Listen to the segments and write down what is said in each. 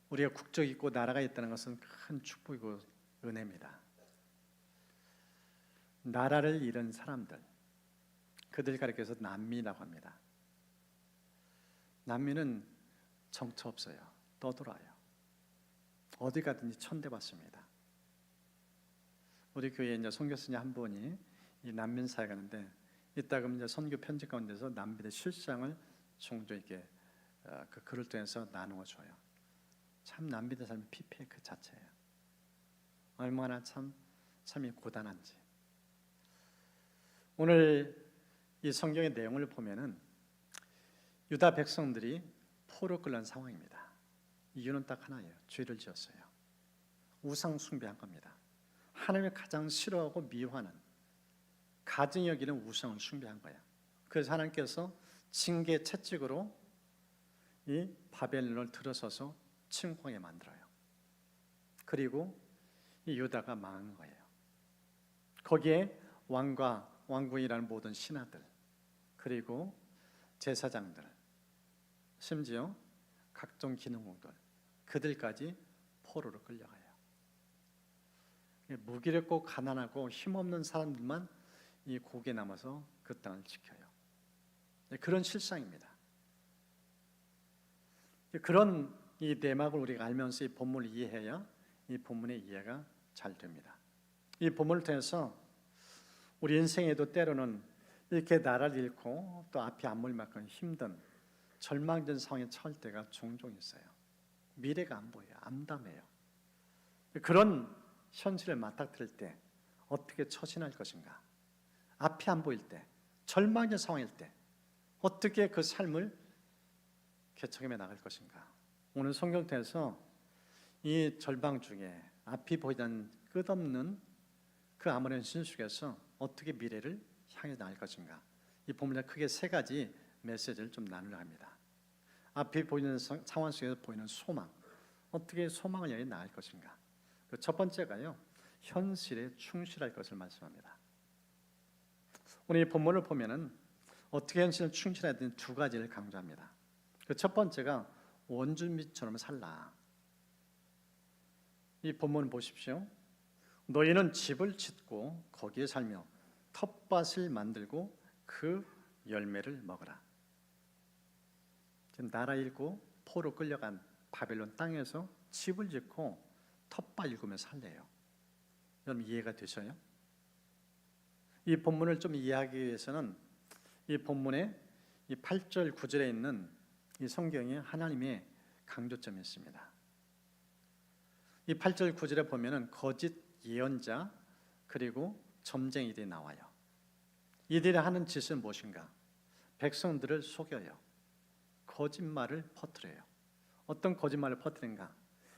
우리가 국적이 있고 나라가 있다는 것은 큰 축복이고 은혜입니다. 나라를 잃은 사람들, 그들 가리켜서 난민이라고 합니다. 난민은 정처 없어요. 떠돌아요. 어디 가든지 천대받습니다. 우리 교회에 이제 선교사님 한 분이 이 난민 사회 가는데 이따 그러면 이제 선교 편지 가운데서 난민의 실상을 종종 이렇게 그 글을 통해서 나누어 줘요. 참 난민의 삶이 피폐 그 자체예요. 얼마나 참이 고단한지. 오늘 이 성경의 내용을 보면은 유다 백성들이 포로 끌려간 상황입니다. 이유는 딱 하나예요. 죄를 지었어요. 우상 숭배한 겁니다. 하나님을 가장 싫어하고 미워하는, 가증히 여기는 우상을 숭배한 거야. 그래서 하나님께서 징계 채찍으로 이 바벨론을 들어서서 침공하게 만들어요. 그리고 이 유다가 망한 거예요. 거기에 왕과 왕궁이라는 모든 신하들, 그리고 제사장들, 심지어 각종 기능공들, 그들까지 포로로 끌려가요. 무기력고 가난하고 힘없는 사람들만 이 고개 남아서 그 땅을 지켜요. 그런 실상입니다. 그런 이 내막을 우리가 알면서 이 본문을 이해해야 이 본문의 이해가 잘 됩니다. 이 본문을 통해서 우리 인생에도 때로는 이렇게 나라를 잃고 또 앞이 안 보일 만큼 힘든 절망된 상황에 처할 때가 종종 있어요. 미래가 안 보여요. 암담해요. 그런 현실을 맞닥뜨릴 때 어떻게 처신할 것인가? 앞이 안 보일 때, 절망의 상황일 때 어떻게 그 삶을 개척해 나갈 것인가? 오늘 성경 통해서 이 절망 중에 앞이 보이지 않는 끝없는 그 아무런 현실 속에서 어떻게 미래를 향해 나갈 것인가? 이 본문에 크게 세 가지 메시지를 좀 나누려 합니다. 앞이 보이는 상황 속에서 보이는 소망, 어떻게 소망을 향해 나갈 것인가? 그 첫 번째가요, 현실에 충실할 것을 말씀합니다. 오늘 이 본문을 보면은 어떻게 현실에 충실해야 되는 두 가지를 강조합니다. 그 첫 번째가 원주민처럼 살라. 이 본문을 보십시오. 너희는 집을 짓고 거기에 살며 텃밭을 만들고 그 열매를 먹으라. 지금 나라 잃고 포로 끌려간 바벨론 땅에서 집을 짓고 텃밭 일구며 살래요. 여러분 이해가 되셔요? 이 본문을 좀 이해하기 위해서는 이 본문의 이 8절 9절에 있는 이 성경에 하나님의 강조점이 있습니다. 이 8절 9절에 보면은 거짓 예언자 그리고 점쟁이들이 나와요. 이들이 하는 짓은 무엇인가? 백성들을 속여요. 거짓말을 퍼뜨려요. 어떤 거짓말을 퍼뜨린가?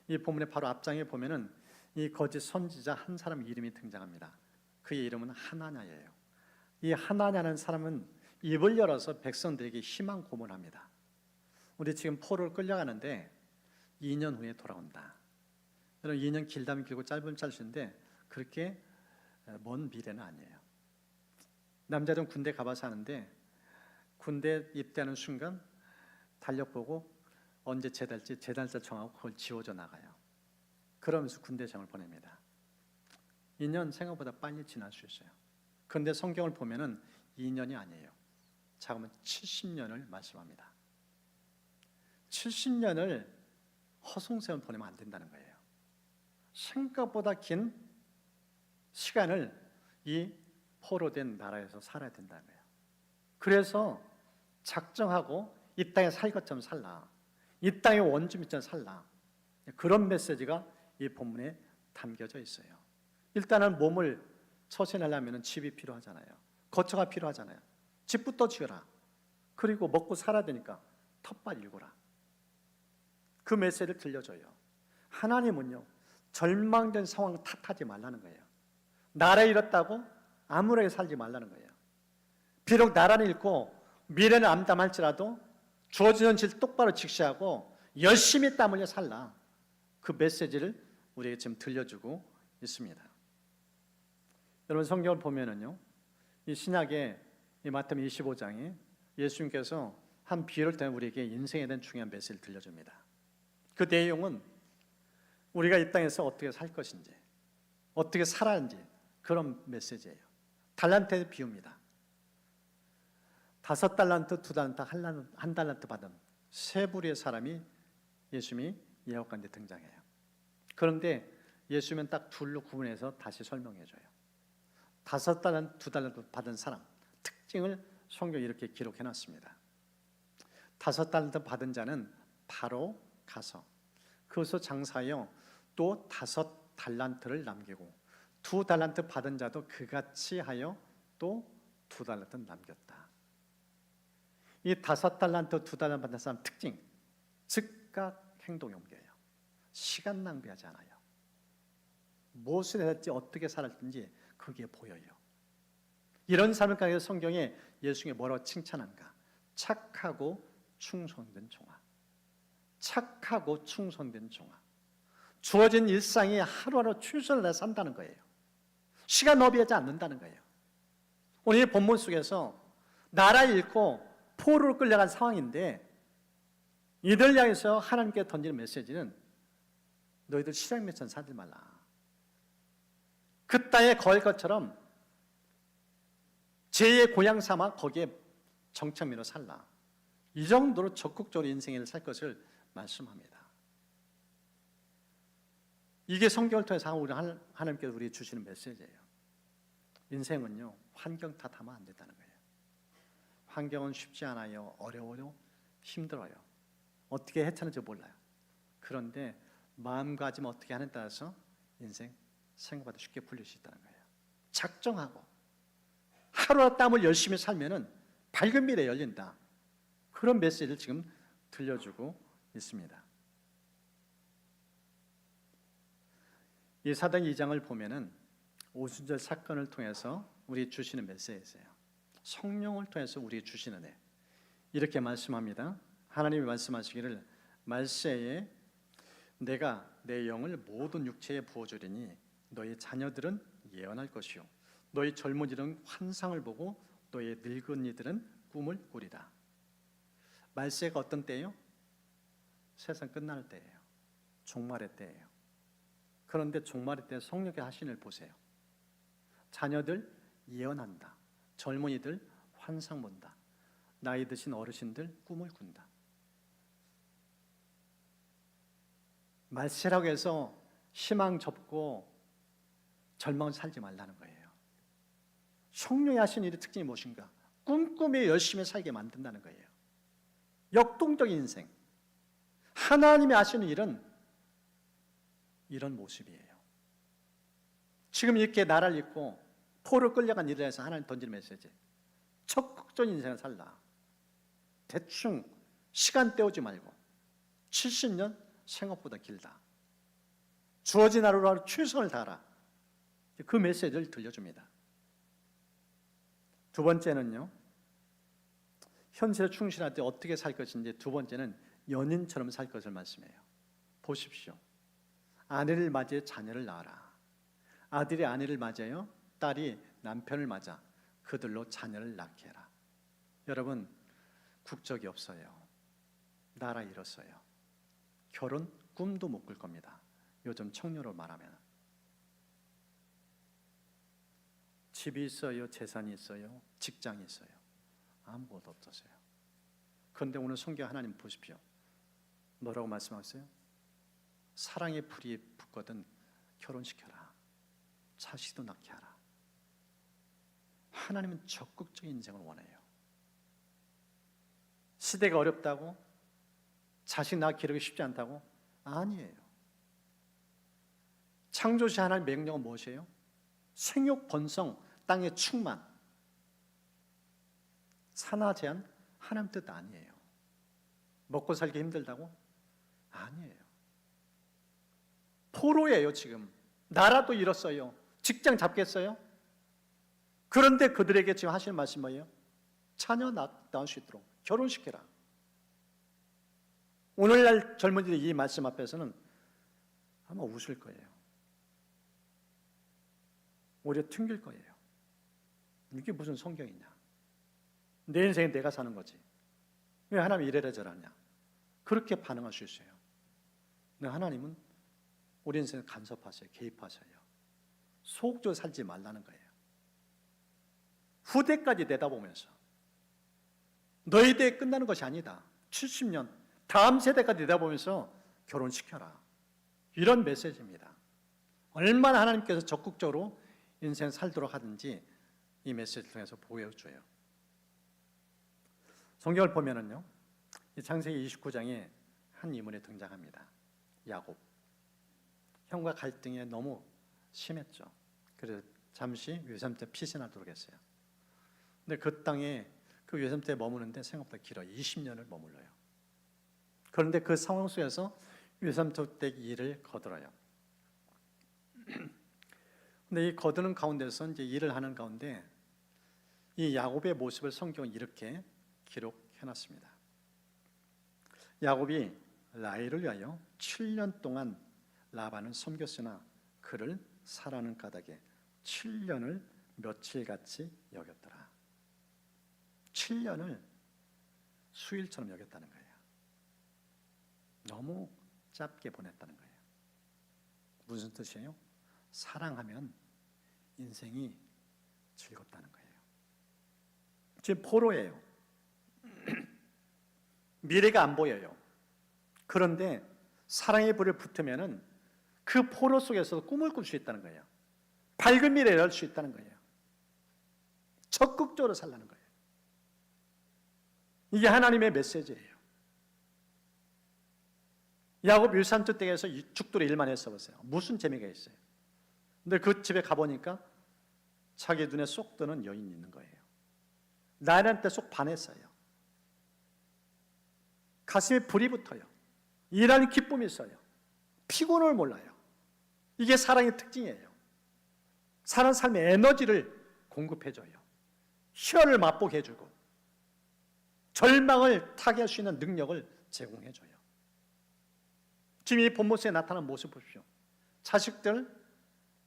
이 본문의 바로 앞장에 보면은 이 거짓 선지자 한 사람 이름이 등장합니다. 그의 이름은 하나냐예요. 이 하나냐는 사람은 입을 열어서 백성들에게 희망 고문합니다. 우리 지금 포로를 끌려가는데 2년 후에 돌아온다. 여러분 2년 길다면 길고 짧으면 짧으신데 그렇게 먼 미래는 아니에요. 남자들은 군대 가봐서 하는데 군대 입대하는 순간 달력 보고 언제 제달지 제달자 정하고 그걸 지워져 나가요. 그러면서 군대생을 보냅니다. 2년 생각보다 빨리 지날 수 있어요. 그런데 성경을 보면은 2년이 아니에요. 작으면 70년을 말씀합니다. 70년을 허송세월 보내면 안 된다는 거예요. 생각보다 긴 시간을 이 포로된 나라에서 살아야 된다는 거예요. 그래서 작정하고 이 땅에 살 것처럼 살라. 이 땅의 원주민처럼 살라. 그런 메시지가 이 본문에 담겨져 있어요. 일단은 몸을 처신하려면 집이 필요하잖아요. 거처가 필요하잖아요. 집부터 지어라. 그리고 먹고 살아야 되니까 텃밭 일구라. 그 메시지를 들려줘요. 하나님은요, 절망된 상황 탓하지 말라는 거예요. 나라 잃었다고 아무렇게 살지 말라는 거예요. 비록 나라는 잃고 미래는 암담할지라도 주어진 현실 똑바로 직시하고 열심히 땀 흘려 살라. 그 메시지를 우리에게 지금 들려주고 있습니다. 여러분 성경을 보면은요, 이 신약의 이 마태복음 25장에 예수님께서 한 비유를 통해 우리에게 인생에 대한 중요한 메시지를 들려줍니다. 그 내용은 우리가 이 땅에서 어떻게 살 것인지, 어떻게 살아야지, 그런 메시지예요. 달란트의 비유입니다. 5달란트, 2달란트, 1달란트 받은 세 부류의 사람이 예수님이 예언 가운데 등장해요. 그런데 예수님은 딱 둘로 구분해서 다시 설명해 줘요. 5달란트, 2달란트 받은 사람 특징을 성경에 이렇게 기록해 놨습니다. 5달란트 받은 자는 바로 가서 그것을 장사하여 또 5달란트를 남기고 2달란트 받은 자도 그같이 하여 또 2달란트를 남겼다. 이 5달란트, 2달란트 받은 사람 특징, 즉각 행동에 옮겨요. 시간 낭비하지 않아요. 무엇을 해야 할지 어떻게 살았든지 그게 보여요. 이런 삶을 가지고 성경에 예수님이 뭐라고 칭찬한가? 착하고 충성된 종아. 착하고 충성된 종아. 주어진 일상이 하루하루 최선을 다해 산다는 거예요. 시간 낭비하지 않는다는 거예요. 오늘 이 본문 속에서 나라 잃고 포로로 끌려간 상황인데 이들 향해서 하나님께 던지는 메시지는 너희들 실행매천 살지 말라. 그 땅에 거할 것처럼 제2의 고향 삼아 거기에 정착민으로 살라. 이 정도로 적극적으로 인생을 살 것을 말씀합니다. 이게 성경을 통해서 우리 하나님께서 우리에게 주시는 메시지예요. 인생은요, 환경 탓하면 안 된다는 거예요. 환경은 쉽지 않아요. 어려워요. 힘들어요. 어떻게 해차는지 몰라요. 그런데 마음가짐 어떻게 하느냐에 따라서 인생 생각보다 쉽게 풀릴 수 있다는 거예요. 작정하고 하루하루 땀을 열심히 살면은 밝은 미래 열린다. 그런 메시지를 지금 들려주고 있습니다. 이 사도행 2장을 보면은 오순절 사건을 통해서 우리 주시는 메시지예요. 성령을 통해서 우리 주시는 애. 이렇게 말씀합니다. 하나님이 말씀하시기를 말세에 내가 내 영을 모든 육체에 부어주리니 너희 자녀들은 예언할 것이요 너희 젊은이들은 환상을 보고 너희 늙은이들은 꿈을 꾸리라. 말세가 어떤 때예요? 세상 끝날 때예요. 종말의 때예요. 그런데 종말의 때 성령의 하신을 보세요. 자녀들 예언한다. 젊은이들 환상 본다. 나이 드신 어르신들 꿈을 꾼다. 말세라고 해서 희망 접고 절망을 살지 말라는 거예요. 성령이 하신 일의 특징이 무엇인가? 꿈꾸며 열심히 살게 만든다는 거예요. 역동적인 인생. 하나님이 하시는 일은 이런 모습이에요. 지금 이렇게 나라를 잃고 포로 끌려간 일에 대해서 하나님 던지는 메시지. 적극적인 인생을 살라. 대충 시간 때우지 말고 70년 생각보다 길다. 주어진 하루로 최선을 다하라. 그 메시지를 들려줍니다. 두 번째는요, 현실에 충실할 때 어떻게 살 것인지. 두 번째는 연인처럼 살 것을 말씀해요. 보십시오. 아내를 맞이해 자녀를 낳아라. 아들이 아내를 맞아요. 딸이 남편을 맞아 그들로 자녀를 낳게 해라. 여러분, 국적이 없어요. 나라 잃었어요. 결혼 꿈도 못 꿀 겁니다. 요즘 청년으로 말하면. 집이 있어요. 재산이 있어요. 직장이 있어요. 아무것도 없었어요. 그런데 오늘 성경 하나님 보십시오. 뭐라고 말씀하세요? 사랑의 불이 붙거든 결혼시켜라. 자식도 낳게 하라. 하나님은 적극적인 인생을 원해요. 시대가 어렵다고? 자식 낳기 기르기 쉽지 않다고? 아니에요. 창조시 하나님 명령은 무엇이에요? 생육 번성, 땅의 충만. 산하 제한 하나님 뜻 아니에요. 먹고 살기 힘들다고? 아니에요. 포로예요. 지금 나라도 잃었어요. 직장 잡겠어요? 그런데 그들에게 지금 하시는 말씀이 뭐예요? 자녀 낳을 수 있도록 결혼시켜라. 오늘날 젊은이들이 이 말씀 앞에서는 아마 웃을 거예요. 오히려 튕길 거예요. 이게 무슨 성경이냐? 내 인생은 내가 사는 거지. 왜 하나님이 이래라 저러냐? 그렇게 반응할 수 있어요. 근데 하나님은 우리 인생을 간섭하세요. 개입하세요. 소극적으로 살지 말라는 거예요. 후대까지 내다보면서 너희 대에 끝나는 것이 아니다. 70년 다음 세대까지 내다보면서 결혼시켜라. 이런 메시지입니다. 얼마나 하나님께서 적극적으로 인생 살도록 하든지 이 메시지를 통해서 보여줘요. 성경을 보면은요, 창세기 29장에 한 인물이 등장합니다. 야곱. 형과 갈등이 너무 심했죠. 그래서 잠시 외삼촌 피신하도록 했어요. 근데 그 땅에 그 외삼촌에 머무는데 생각보다 길어요. 20년을 머물러요. 그런데 그 상황 속에서 외삼촌 댁 일을 거들어요. 근데 이 거드는 가운데서 이제 일을 하는 가운데 이 야곱의 모습을 성경은 이렇게 기록해놨습니다. 야곱이 라헬을 위하여 7년 동안 라반을 섬겼으나 그를 사랑하는 까닭에 7년을 며칠같이 여겼더라. 7년을 수일처럼 여겼다는 거예요. 너무 짧게 보냈다는 거예요. 무슨 뜻이에요? 사랑하면 인생이 즐겁다는 거예요. 지금 포로예요. 미래가 안 보여요. 그런데 사랑의 불을 붙으면은 그 포로 속에서 꿈을 꿀 수 있다는 거예요. 밝은 미래를 열 수 있다는 거예요. 적극적으로 살라는 거예요. 이게 하나님의 메시지예요. 야곱 유산처 댁에서 죽도록 일만 했어보세요. 무슨 재미가 있어요? 근데 그 집에 가보니까 자기 눈에 쏙 드는 여인이 있는 거예요. 라헬한테 쏙 반했어요. 가슴에 불이 붙어요. 일하는 기쁨이 있어요. 피곤을 몰라요. 이게 사랑의 특징이에요. 사는 삶의 에너지를 공급해줘요. 희열을 맛보게 해주고 절망을 타개할 수 있는 능력을 제공해줘요. 지금 이 본모습에 나타난 모습 보십시오. 자식들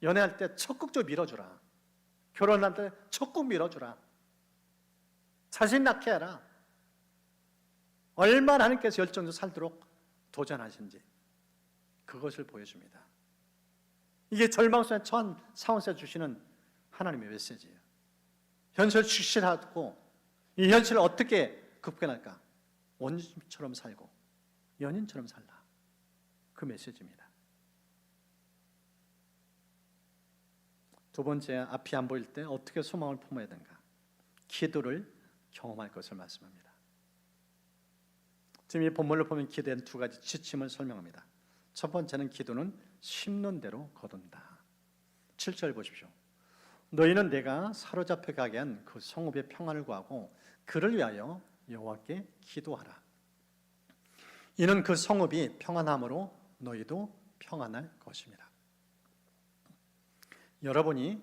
연애할 때 적극적으로 밀어주라. 결혼할 때 적극 밀어주라. 자식 낳게 해라. 얼마나 하나님께서 열정적으로 살도록 도전하신지 그것을 보여줍니다. 이게 절망 속에 처한 상황 속에 주시는 하나님의 메시지예요. 현실을 직실하고 이 현실을 어떻게 극복해낼까? 원주민처럼 살고 연인처럼 살라. 그 메시지입니다. 두 번째, 앞이 안 보일 때 어떻게 소망을 품어야 되는가? 기도를 경험할 것을 말씀합니다. 지금 이 본문을 보면 기도의 두 가지 지침을 설명합니다. 첫 번째는 기도는 심는 대로 거둔다. 7절 보십시오. 너희는 내가 사로잡혀 가게 한 그 성읍의 평안을 구하고 그를 위하여 여호와께 기도하라. 이는 그 성읍이 평안함으로 너희도 평안할 것입니다. 여러분이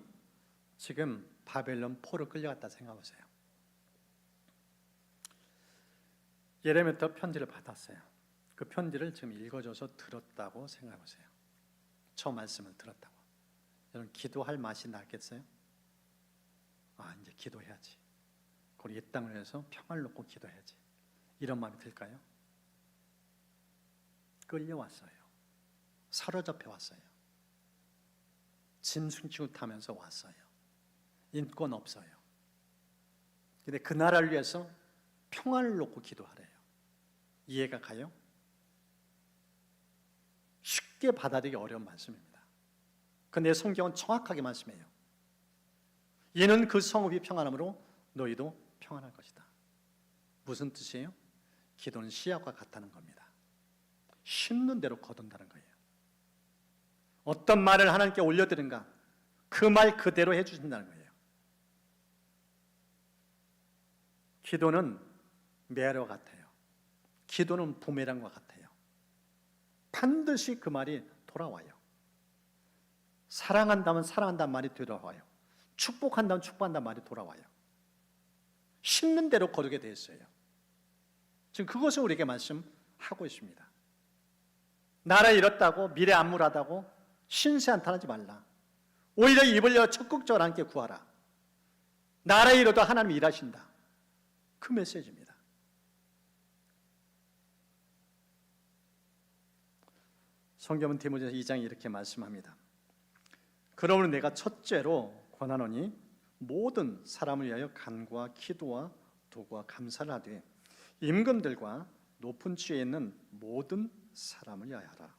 지금 바벨론 포로 끌려갔다 생각하세요. 예레미야부터 편지를 받았어요. 그 편지를 지금 읽어줘서 들었다고 생각해보세요. 저 말씀을 들었다고. 여러분 기도할 맛이 나겠어요? 아, 이제 기도해야지. 우리 이 땅을 위해서 평화를 놓고 기도해야지. 이런 마음이 들까요? 끌려왔어요. 사로잡혀 왔어요. 짐승치고 타면서 왔어요. 인권 없어요. 근데 그 나라를 위해서 평화를 놓고 기도하래요. 이해가 가요? 쉽게 받아들이기 어려운 말씀입니다. 그런데 성경은 정확하게 말씀해요. 이는 그 성읍이 평안함으로 너희도 평안할 것이다. 무슨 뜻이에요? 기도는 씨앗과 같다는 겁니다. 심는 대로 거둔다는 거예요. 어떤 말을 하나님께 올려드린가 그 말 그대로 해주신다는 거예요. 기도는 매화와 같아요. 기도는 부메랑과 같아요. 반드시 그 말이 돌아와요. 사랑한다면 사랑한다는 말이 돌아와요. 축복한다면 축복한다는 말이 돌아와요. 심는 대로 거두게 되어 있어요. 지금 그것을 우리에게 말씀하고 있습니다. 나라 잃었다고 미래 암울하다고 신세 한탄하지 말라. 오히려 입을 열어 적극적으로 하나님께 구하라. 나라 잃어도 하나님이 일하신다. 그 메시지입니다. 성경은 디모데전서 2장에 이렇게 말씀합니다. 그러므로 내가 첫째로 권하노니 모든 사람을 위하여 간구와 기도와 도구와 감사를 하되 임금들과 높은 지위에 있는 모든 사람을 위하여 하라.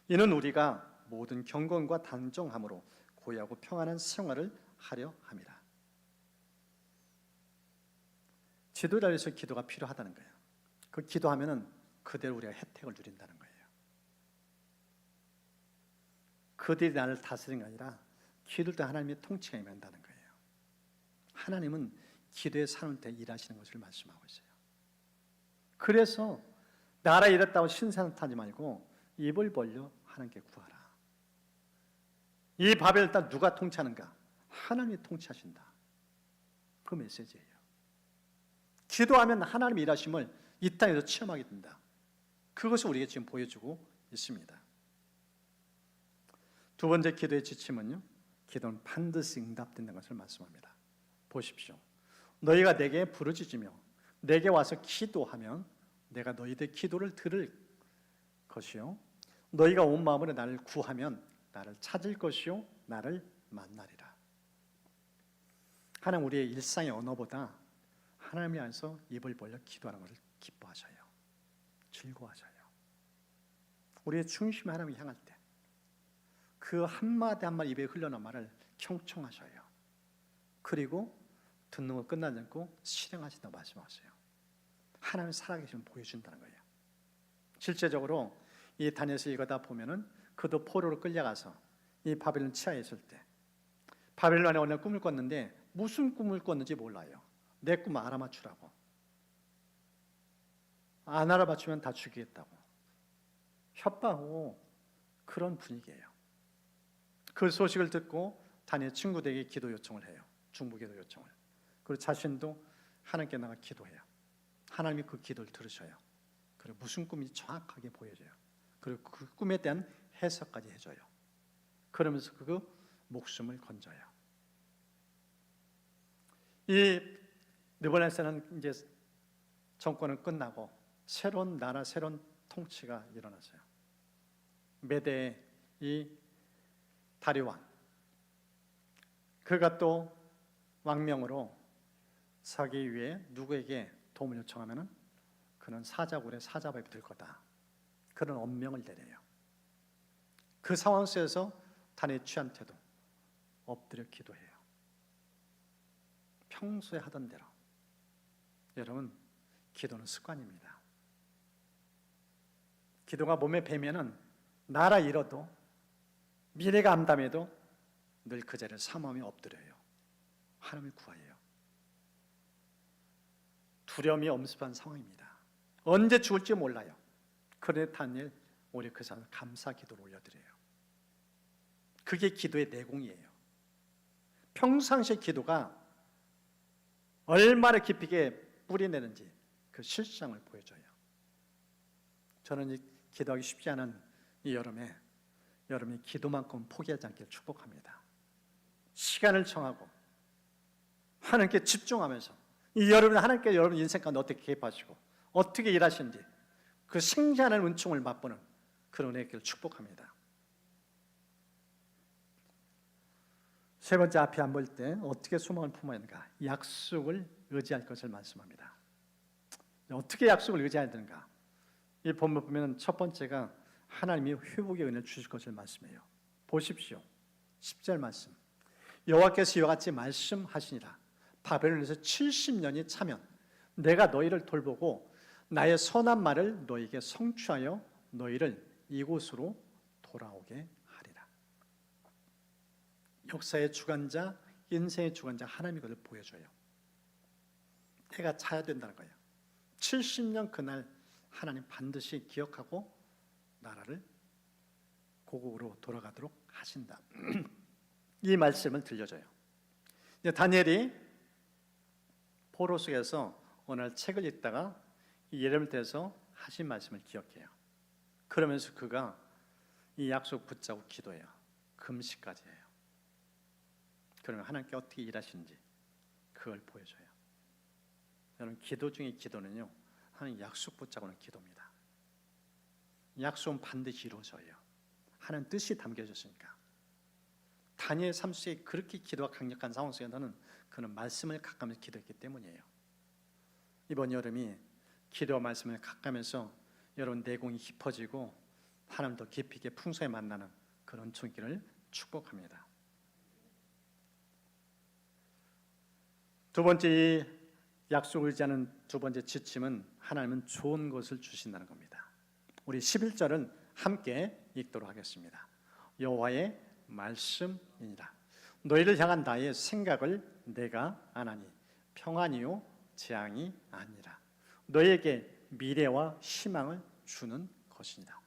이는 우리가 모든 경건과 단정함으로 고요하고 평안한 생활을 하려 함이라. 지도자를 위해서 기도가 필요하다는 거예요. 그 기도하면은 그대로 우리가 혜택을 누린다는 거예요. 그들이 나를 다스리는 게 아니라 기도할 때 하나님의 통치가 임한다는 거예요. 하나님은 기도에 사는 때 일하시는 것을 말씀하고 있어요. 그래서 나라 이랬다고 신세한탄하지 말고 입을 벌려 하나님께 구하라. 이 바벨 땅 누가 통치하는가? 하나님이 통치하신다. 그 메시지예요. 기도하면 하나님의 일하심을 이 땅에서 체험하게 된다. 그것을 우리에게 지금 보여주고 있습니다. 두 번째 기도의 지침은요, 기도는 반드시 응답된다는 것을 말씀합니다. 보십시오. 너희가 내게 부르짖으며 내게 와서 기도하면 내가 너희들 기도를 들을 것이요, 너희가 온 마음으로 나를 구하면 나를 찾을 것이요 나를 만나리라. 하나님 우리의 일상의 언어보다 하나님이 안에서 입을 벌려 기도하는 것을 기뻐하셔요. 즐거워하셔요. 우리의 중심이 하나님을 향할 때 그 한마디 한마디 입에 흘러나온 말을 경청하셔요. 그리고 듣는 거 끝나지 않고 실행하신다고 말씀하세요. 하나님의 살아계심을 보여준다는 거예요. 실제적으로 이 다니엘서 읽어다 보면은 그도 포로로 끌려가서 이 바벨론 치하에 있을 때 바벨론에 오늘 꿈을 꿨는데 무슨 꿈을 꿨는지 몰라요. 내 꿈 알아맞추라고. 안 알아맞추면 다 죽이겠다고 협박하고 그런 분위기예요. 그 소식을 듣고 다니엘 친구들에게 기도 요청을 해요. 중보 기도 요청을. 그리고 자신도 하나님께 나가 기도해요. 하나님이 그 기도를 들으셔요. 그리고 무슨 꿈인지 정확하게 보여줘요. 그리고 그 꿈에 대한 해석까지 해줘요. 그러면서 그 목숨을 건져요. 이 느부갓네살은 이제 정권은 끝나고 새로운 나라, 새로운 통치가 일어났어요. 메대의 이 다리오 왕, 그가 또 왕명으로 서기 위해 누구에게 도움을 요청하면은 그는 사자굴에 사자밥이 될 거다. 그런 엄명을 내려요. 그 상황 속에서 다니엘 취한 태도, 엎드려 기도해요. 평소에 하던 대로. 여러분, 기도는 습관입니다. 기도가 몸에 배면은 나라 잃어도 미래가 암담해도 늘 그 자리를 사모하며 엎드려요. 하나님을 구해요. 두려움이 엄습한 상황입니다. 언제 죽을지 몰라요. 그런데 다니엘 오히려 그 사람을 감사 기도를 올려드려요. 그게 기도의 내공이에요. 평상시의 기도가 얼마나 깊이 있게 뿌리내는지 그 실상을 보여줘요. 저는 이 기도하기 쉽지 않은 이 여름에 여러분이 기도만큼 포기하지 않기를 축복합니다. 시간을 정하고 하나님께 집중하면서 이 여러분 하나님께 여러분 인생 가운데 어떻게 개입하시고 어떻게 일하시는지 그 생생한 은총을 맛보는 그런 은혜를 축복합니다. 세 번째, 앞에 안 볼 때 어떻게 소망을 품어야 하는가? 약속을 의지할 것을 말씀합니다. 어떻게 약속을 의지해야 되는가? 이 본문 보면 첫 번째가 하나님이 회복의 은혜를 주실 것을 말씀해요. 보십시오. 10절 말씀. 여호와께서 이와 같이 말씀하시니라. 바벨론에서 70년이 차면 내가 너희를 돌보고 나의 선한 말을 너희에게 성취하여 너희를 이곳으로 돌아오게 하리라. 역사의 주관자, 인생의 주관자 하나님이 그걸 보여줘요. 때가 차야 된다는 거예요. 70년 그날 하나님 반드시 기억하고 나라를 고국으로 돌아가도록 하신다. 이 말씀을 들려줘요. 이제 다니엘이 포로 속에서 오늘 책을 읽다가 예레미야를 대해서 하신 말씀을 기억해요. 그러면서 그가 이 약속 붙잡고 기도해요. 금식까지 해요. 그러면 하나님께 어떻게 일하시는지 그걸 보여줘요. 여러분, 기도 중에 기도는요, 하나님 약속 붙잡고는 기도입니다. 약속은 반드시 이루어져요. 하는 뜻이 담겨졌으니까. 다니엘 3세에 그렇게 기도가 강력한 상황 속에서는 그는 말씀을 갖가면서 기도했기 때문이에요. 이번 여름이 기도와 말씀을 갖가면서 여러분 내공이 깊어지고 하나님 더 깊이 있게 풍성히 만나는 그런 손길을 축복합니다. 두 번째, 이 약속을 의지하는 두 번째 지침은 하나님은 좋은 것을 주신다는 겁니다. 우리 11절은 함께 읽도록 하겠습니다. 여호와의 말씀이니라. 너희를 향한 나의 생각을 내가 아나니 평안이요 재앙이 아니라 너희에게 미래와 희망을 주는 것이니라.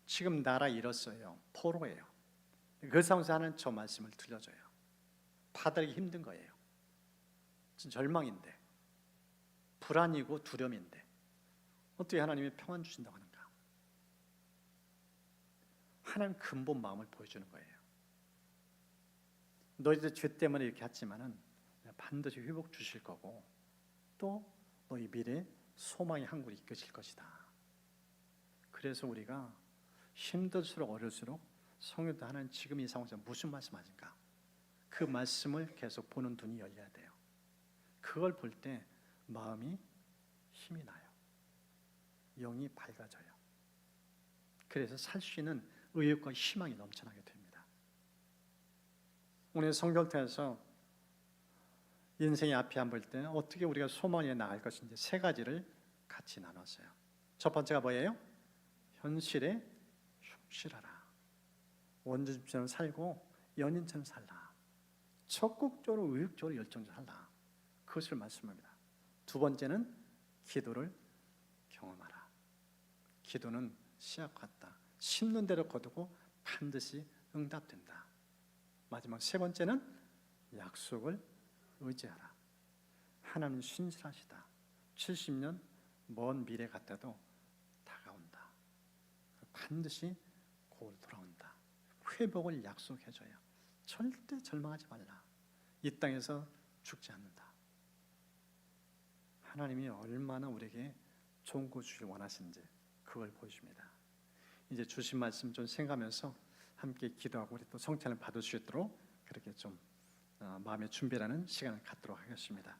지금 나라 잃었어요. 포로예요. 그 상황에서 하는 저 말씀을 들려줘요. 받아들이기 힘든 거예요. 절망인데, 불안이고 두려움인데 어떻게 하나님이 평안 주신다고 하는가? 하나님 근본 마음을 보여주는 거예요. 너희들 죄 때문에 이렇게 했지만은 반드시 회복 주실 거고 또 너희 미래 소망의 항구로 이끌실 것이다. 그래서 우리가 힘들수록 어려울수록 성령도 하나님 지금 이 상황에서 무슨 말씀하신가? 그 말씀을 계속 보는 눈이 열려야 돼요. 그걸 볼 때 마음이 힘이 나요. 영이 밝아져요. 그래서 살 수 있는 의욕과 희망이 넘쳐나게 됩니다. 오늘 성경을 통해서 인생의 앞에 안 볼 때 어떻게 우리가 소망에 나갈 것인지 세 가지를 같이 나눴어요. 첫 번째가 뭐예요? 현실에 충실하라. 원주민처럼 살고 연인처럼 살라. 적극적으로 의욕적으로 열정적으로 살라. 그것을 말씀합니다. 두 번째는 기도를 경험하라. 기도는 씨앗 같다. 심는 대로 거두고 반드시 응답된다. 마지막 세 번째는 약속을 의지하라. 하나님 신실하시다. 70년 먼 미래 같아도 다가온다. 반드시 곧 돌아온다. 회복을 약속해줘요. 절대 절망하지 말라. 이 땅에서 죽지 않는다. 하나님이 얼마나 우리에게 좋은 거 주길 원하시는지 그걸 보여줍니다. 이제 주신 말씀 좀 생각하면서 함께 기도하고 우리 또 성찬을 받을 수 있도록 그렇게 좀 마음의 준비라는 시간을 갖도록 하겠습니다.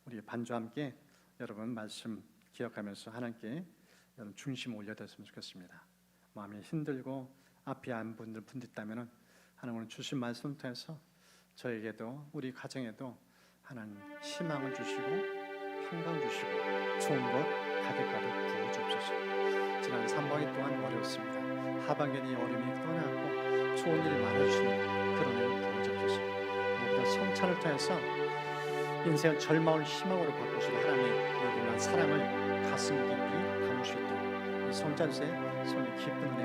우리 반주와 함께 여러분 말씀 기억하면서 하나님께 여러분 중심을 올려드렸으면 좋겠습니다. 마음이 힘들고 앞이 안 보이는 분들 있다면 하나님 오늘 주신 말씀 통해서 저에게도 우리 가정에도 하나님 희망을 주시고 평강 주시고 좋은 것 가득가득 부어주옵소서. 지난 3학기 동안 어려웠습니다. 하반기에 어려움이 떠나고 좋은 일이 많아지시는 그런 일을 부어주옵소서. 무엇보다 성찬을 통해서 인생을 절망을 희망으로 바꾸시는 하나님의 예비한 사랑을 가슴 깊이 담을 수 있도록 성찬에 손에 깊은 은혜